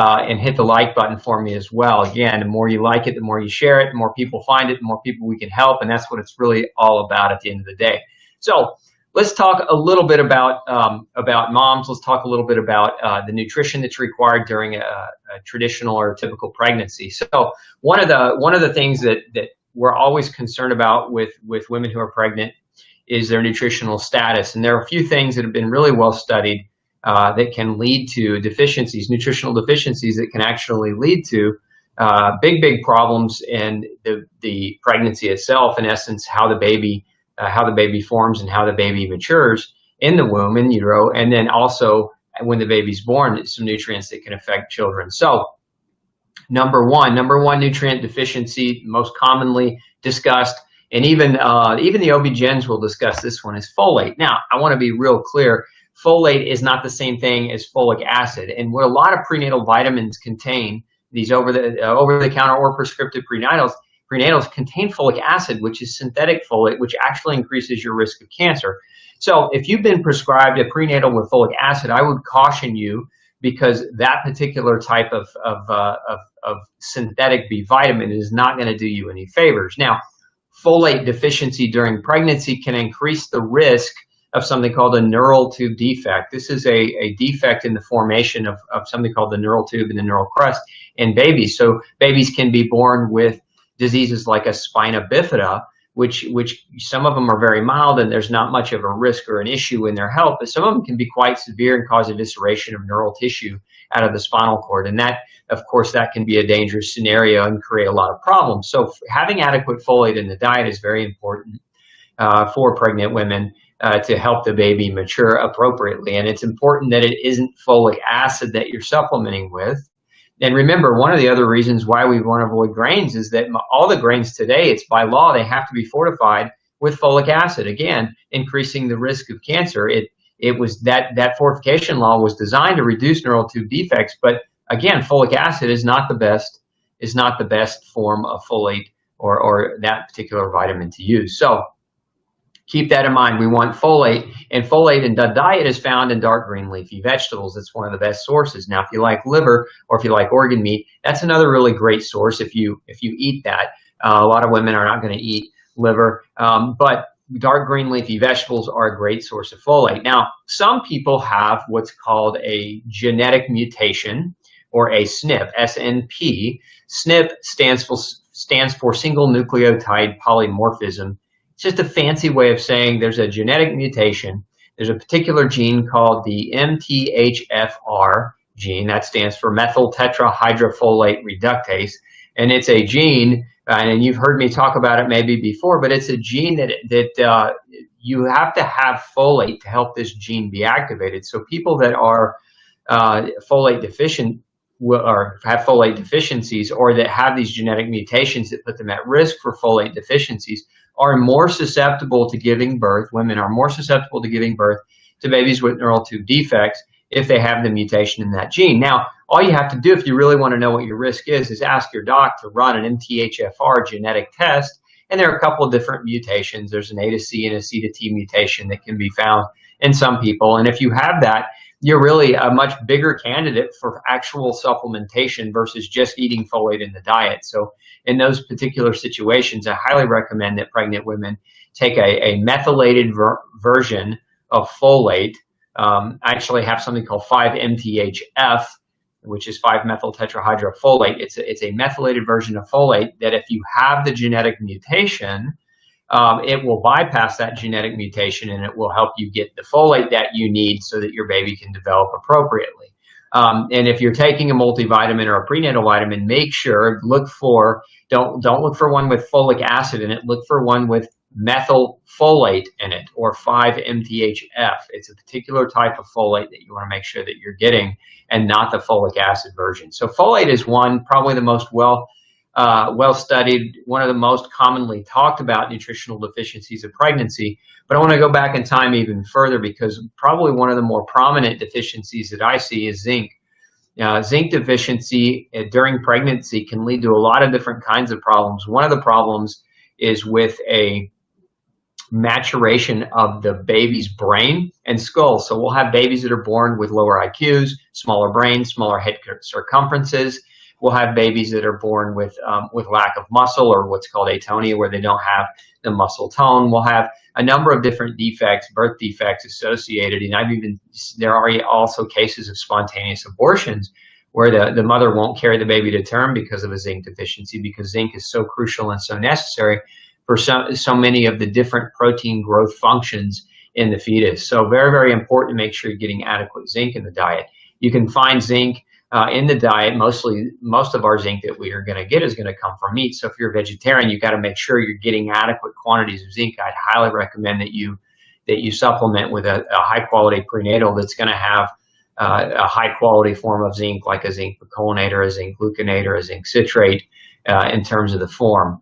and hit the like button for me as well. Again, the more you like it, the more you share it, the more people find it, the more people we can help, and that's what it's really all about at the end of the day. So let's talk a little bit about moms. Let's talk a little bit about the nutrition that's required during a traditional or typical pregnancy. So one of the things that we're always concerned about with women who are pregnant is their nutritional status, and there are a few things that have been really well studied that can lead to deficiencies, nutritional deficiencies that can actually lead to big problems in the pregnancy itself. In essence, how the baby forms and how the baby matures in the womb, in utero, and then also when the baby's born, some nutrients that can affect children. So number one nutrient deficiency, most commonly discussed, and even the OB-GYNs will discuss this one, is folate. Now, I want to be real clear. Folate is not the same thing as folic acid, and what a lot of prenatal vitamins contain, these over-the-counter or prescriptive prenatals contain folic acid, which is synthetic folate, which actually increases your risk of cancer. So if you've been prescribed a prenatal with folic acid, I would caution you, because that particular type of synthetic B vitamin is not going to do you any favors. Now, folate deficiency during pregnancy can increase the risk of something called a neural tube defect. This is a defect in the formation of something called the neural tube and the neural crust in babies. So babies can be born with diseases like a spina bifida, which some of them are very mild and there's not much of a risk or an issue in their health, but some of them can be quite severe and cause evisceration of neural tissue out of the spinal cord. And that, of course, that can be a dangerous scenario and create a lot of problems. So having adequate folate in the diet is very important for pregnant women to help the baby mature appropriately. And it's important that it isn't folic acid that you're supplementing with. And remember, one of the other reasons why we want to avoid grains is that all the grains today, it's by law, they have to be fortified with folic acid. Again, increasing the risk of cancer. It was that fortification law was designed to reduce neural tube defects, but again, folic acid is not the best form of folate or that particular vitamin to use. So keep that in mind. We want folate, and folate in the diet is found in dark green leafy vegetables. It's one of the best sources. Now, if you like liver or if you like organ meat, that's another really great source if you eat that. A lot of women are not going to eat liver, but dark green leafy vegetables are a great source of folate. Now, some people have what's called a genetic mutation, or a SNP, SNP. SNP stands for single nucleotide polymorphism. It's just a fancy way of saying there's a genetic mutation. There's a particular gene called the MTHFR gene. That stands for methyl tetrahydrofolate reductase. And it's a gene, and you've heard me talk about it maybe before, but it's a gene that you have to have folate to help this gene be activated. So people that are folate deficient or have folate deficiencies, or that have these genetic mutations that put them at risk for folate deficiencies, are more susceptible to giving birth. Women are more susceptible to giving birth to babies with neural tube defects if they have the mutation in that gene. Now, all you have to do if you really want to know what your risk is ask your doc to run an MTHFR genetic test. And there are a couple of different mutations. There's an A to C and a C to T mutation that can be found in some people. And if you have that, you're really a much bigger candidate for actual supplementation versus just eating folate in the diet. So in those particular situations, I highly recommend that pregnant women take a methylated version of folate. I actually have something called 5-MTHF, which is 5-methyl tetrahydrofolate. It's a methylated version of folate that if you have the genetic mutation, it will bypass that genetic mutation and it will help you get the folate that you need so that your baby can develop appropriately. And if you're taking a multivitamin or a prenatal vitamin, make sure, don't look for one with folic acid in it, look for one with methyl folate in it, or 5-MTHF. It's a particular type of folate that you want to make sure that you're getting, and not the folic acid version. So folate is probably the most well-studied, one of the most commonly talked about nutritional deficiencies of pregnancy. But I want to go back in time even further, because probably one of the more prominent deficiencies that I see is zinc. Zinc deficiency during pregnancy can lead to a lot of different kinds of problems. One of the problems is with a maturation of the baby's brain and skull. So we'll have babies that are born with lower IQs, smaller brains, smaller head circumferences. We'll have babies that are born with lack of muscle, or what's called atonia, where they don't have the muscle tone. We'll have a number of different defects, birth defects associated, and there are also cases of spontaneous abortions where the mother won't carry the baby to term because of a zinc deficiency, because zinc is so crucial and so necessary for so many of the different protein growth functions in the fetus. So very, very important to make sure you're getting adequate zinc in the diet. You can find zinc in the diet. Most of our zinc that we are going to get is going to come from meat. So if you're a vegetarian, you've got to make sure you're getting adequate quantities of zinc. I'd highly recommend that you supplement with a high quality prenatal that's going to have a high quality form of zinc, like a zinc picolinate or a zinc gluconate or a zinc citrate in terms of the form.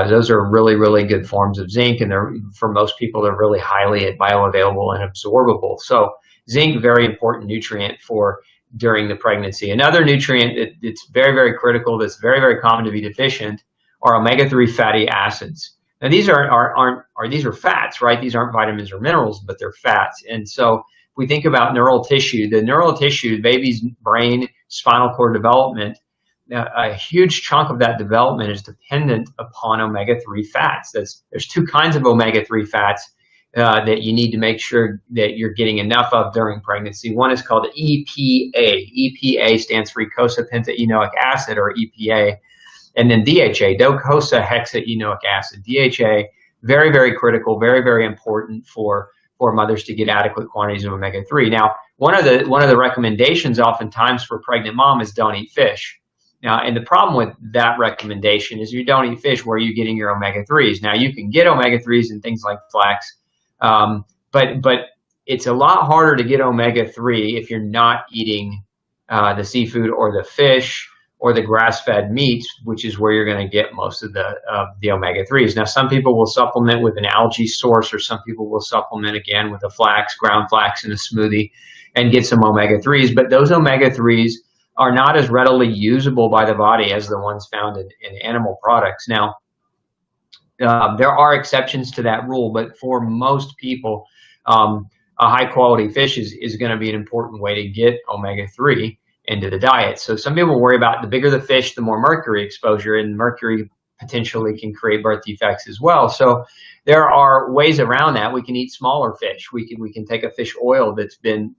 Those are really, really good forms of zinc, and for most people, they're really highly bioavailable and absorbable. So zinc, very important nutrient for during the pregnancy. Another nutrient that's very, very critical, that's very, very common to be deficient, are omega-3 fatty acids. Now these these are fats, right? These aren't vitamins or minerals, but they're fats. And so if we think about neural tissue, the baby's brain, spinal cord development, a huge chunk of that development is dependent upon omega-3 fats. There's two kinds of omega-3 fats that you need to make sure that you're getting enough of during pregnancy. One is called EPA. EPA stands for eicosapentaenoic acid, or EPA. And then DHA, docosahexaenoic acid. DHA, very, very critical, very, very important for mothers to get adequate quantities of omega-3. Now, one of the recommendations oftentimes for pregnant mom is don't eat fish. Now, and the problem with that recommendation is you don't eat fish. Where are you getting your omega-3s? Now, you can get omega-3s in things like flax, but it's a lot harder to get omega-3 if you're not eating the seafood or the fish or the grass-fed meats, which is where you're going to get most of the omega-3s. Now, some people will supplement with an algae source, or some people will supplement again with ground flax in a smoothie and get some omega-3s, but those omega-3s are not as readily usable by the body as the ones found in animal products. Now, there are exceptions to that rule, but for most people, a high quality fish is going to be an important way to get omega-3 into the diet. So some people worry about the bigger the fish, the more mercury exposure, and mercury potentially can create birth defects as well. So there are ways around that. We can eat smaller fish. We can take a fish oil that's been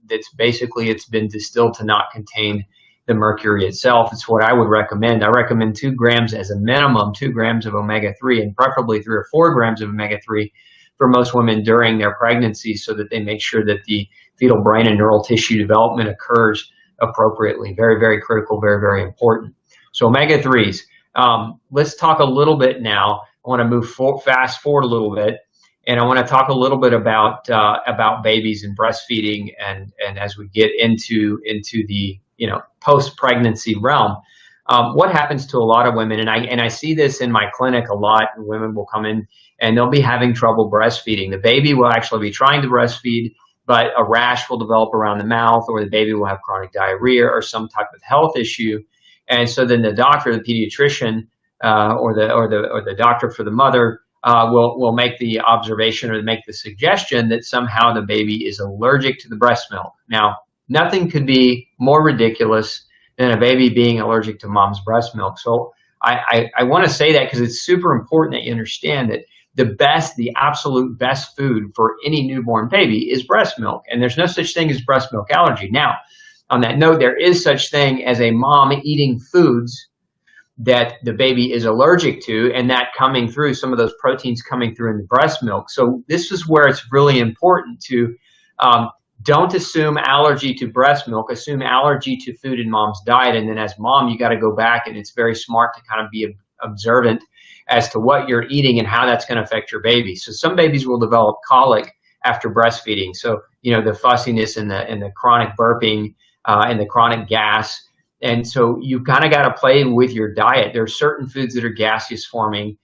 distilled to not contain the mercury itself. It's what I would recommend. I recommend 2 grams as a minimum, 2 grams of omega-3, and preferably 3 or 4 grams of omega-3 for most women during their pregnancy, so that they make sure that the fetal brain and neural tissue development occurs appropriately. Very, very critical, very, very important. So omega-3s. Let's talk a little bit now. I want to move fast forward a little bit, and I want to talk a little bit about babies and breastfeeding, and as we get into the post-pregnancy realm, what happens to a lot of women, and I see this in my clinic a lot. Women will come in and they'll be having trouble breastfeeding. The baby will actually be trying to breastfeed, but a rash will develop around the mouth, or the baby will have chronic diarrhea or some type of health issue, and so then the doctor, the pediatrician, or the doctor for the mother will make the observation or make the suggestion that somehow the baby is allergic to the breast milk. Now, nothing could be more ridiculous than a baby being allergic to mom's breast milk. So I want to say that because it's super important that you understand that the absolute best food for any newborn baby is breast milk. And there's no such thing as breast milk allergy. Now, on that note, there is such thing as a mom eating foods that the baby is allergic to, and that coming through, some of those proteins coming through in the breast milk. So this is where it's really important to don't assume allergy to breast milk, assume allergy to food in mom's diet. And then as mom, you got to go back, and it's very smart to kind of be observant as to what you're eating and how that's going to affect your baby. So some babies will develop colic after breastfeeding. So, the fussiness and the chronic burping and the chronic gas. And so you kind of got to play with your diet. There are certain foods that are gaseous forming,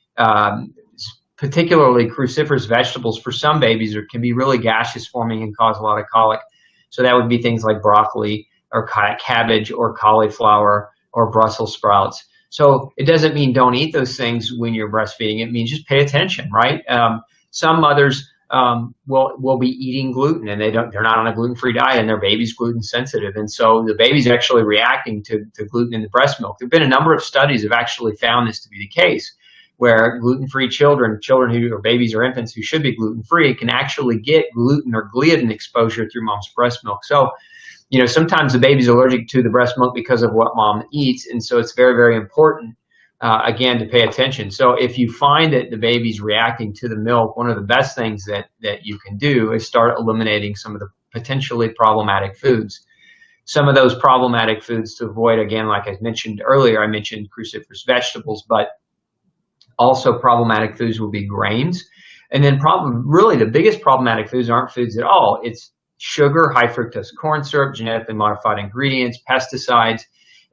particularly cruciferous vegetables for some babies can be really gaseous forming and cause a lot of colic. So that would be things like broccoli or cabbage or cauliflower or Brussels sprouts. So it doesn't mean don't eat those things when you're breastfeeding. It means just pay attention, right? Some mothers will be eating gluten, and they're not on a gluten-free diet, and their baby's gluten sensitive, and so the baby's actually reacting to gluten in the breast milk. There've been a number of studies that have actually found this to be the case, where gluten-free children who are babies or infants who should be gluten-free can actually get gluten or gliadin exposure through mom's breast milk. So, sometimes the baby's allergic to the breast milk because of what mom eats, and so it's very, very important, again, to pay attention. So if you find that the baby's reacting to the milk, one of the best things that you can do is start eliminating some of the potentially problematic foods. Some of those problematic foods to avoid, again, like I mentioned earlier, I mentioned cruciferous vegetables, but also problematic foods will be grains. And then really the biggest problematic foods aren't foods at all. It's sugar, high fructose corn syrup, genetically modified ingredients, pesticides,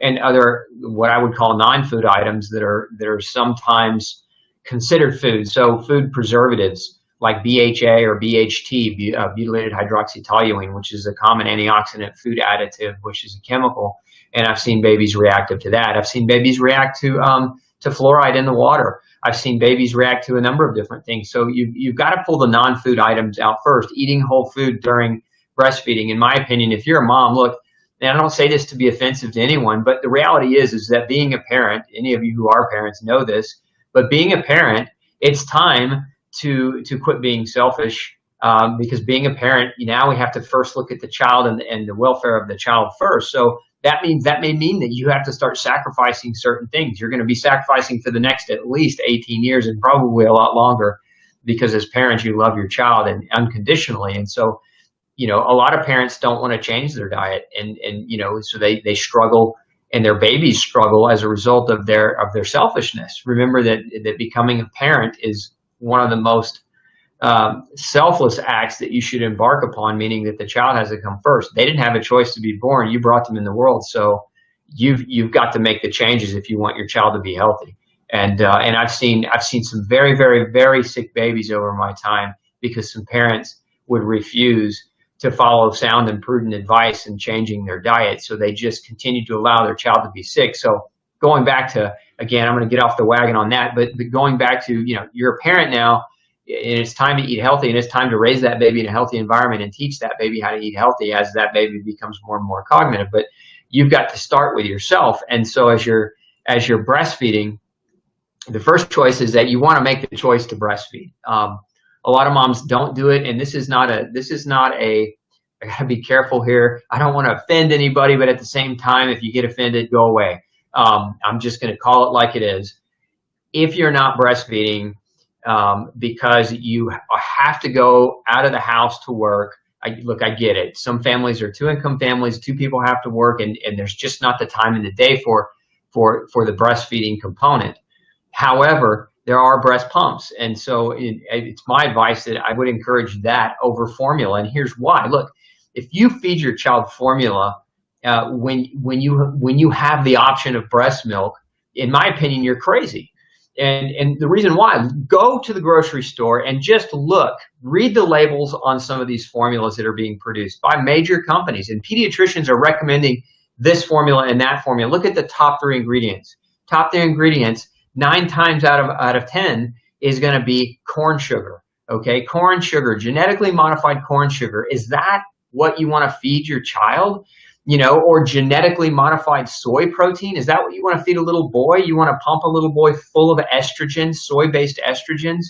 and other what I would call non-food items that are sometimes considered food. So food preservatives like BHA or BHT, butylated hydroxytoluene, which is a common antioxidant food additive, which is a chemical, and I've seen babies reactive to that. I've seen babies react to fluoride in the water. I've seen babies react to a number of different things. So you've got to pull the non-food items out first. Eating whole food during breastfeeding, in my opinion, if you're a mom, look, and I don't say this to be offensive to anyone, but the reality is that being a parent, any of you who are parents know this, but being a parent, it's time to quit being selfish, because being a parent, now we have to first look at the child and the welfare of the child first. So that may mean that you have to start sacrificing certain things. You're going to be sacrificing for the next at least 18 years and probably a lot longer, because as parents, you love your child and unconditionally. And so, a lot of parents don't want to change their diet, and so they struggle, and their babies struggle as a result of their selfishness. Remember that becoming a parent is one of the most selfless acts that you should embark upon, meaning that the child has to come first. They didn't have a choice to be born. You brought them in the world. So you've got to make the changes if you want your child to be healthy. And I've seen some very, very, very sick babies over my time because some parents would refuse to follow sound and prudent advice in changing their diet. So they just continue to allow their child to be sick. So going back to, again, I'm going to get off the wagon on that, but going back to, you're a parent now, and it's time to eat healthy, and it's time to raise that baby in a healthy environment and teach that baby how to eat healthy as that baby becomes more and more cognitive. But you've got to start with yourself. And so as you're breastfeeding, the first choice is that you want to make the choice to breastfeed. A lot of moms don't do it, and this is not a I gotta be careful here. I don't want to offend anybody, but at the same time, if you get offended, go away. I'm just going to call it like it is. If you're not breastfeeding, because you have to go out of the house to work, I get it. Some families are two-income families, two people have to work, and there's just not the time in the day for the breastfeeding component. However, there are breast pumps, and so it's my advice that I would encourage that over formula, and here's why. Look, if you feed your child formula when you have the option of breast milk, in my opinion, you're crazy. And the reason why, go to the grocery store and just look, read the labels on some of these formulas that are being produced by major companies, and pediatricians are recommending this formula and that formula. Look at the top 3 ingredients. Top 3 ingredients, 9 times out of 10 is going to be corn sugar. Okay, corn sugar, genetically modified corn sugar. Is that what you want to feed your child? Or genetically modified soy protein? Is that what you want to feed a little boy? You want to pump a little boy full of estrogens, soy-based estrogens,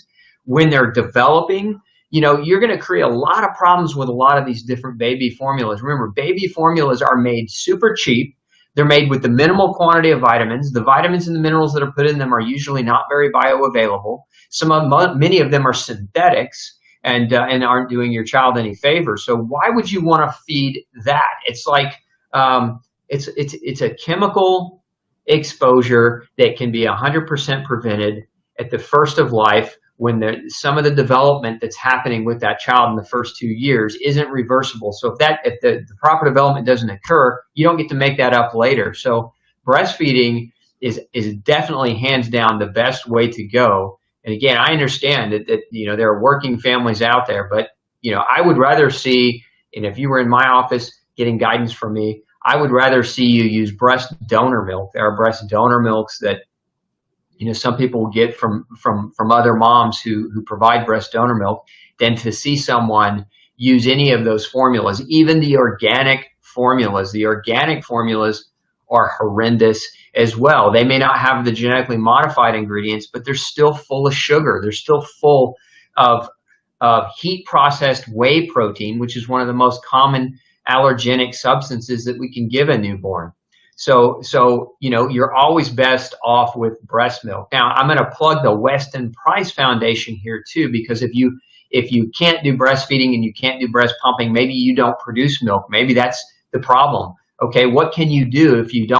when they're developing? You're going to create a lot of problems with a lot of these different baby formulas. Remember, baby formulas are made super cheap. They're made with the minimal quantity of vitamins. The vitamins and the minerals that are put in them are usually not very bioavailable. Many of them are synthetics, and aren't doing your child any favor. So why would you want to feed that? It's like it's a chemical exposure that can be 100% prevented at the first of life, when some of the development that's happening with that child in the first 2 years isn't reversible. So if the proper development doesn't occur, you don't get to make that up later. So breastfeeding is definitely hands down the best way to go. And again, I understand that there are working families out there, but I would rather see, and if you were in my office getting guidance from me, I would rather see you use breast donor milk. There are breast donor milks that some people will get from other moms who provide breast donor milk, than to see someone use any of those formulas, even the organic formulas. The organic formulas are horrendous as well. They may not have the genetically modified ingredients, but they're still full of sugar. They're still full of heat processed whey protein, which is one of the most common allergenic substances that we can give a newborn. So you're always best off with breast milk. Now, I'm going to plug the Weston Price Foundation here too, because if you can't do breastfeeding and you can't do breast pumping, maybe you don't produce milk. Maybe that's the problem. Okay, what can you do if you don't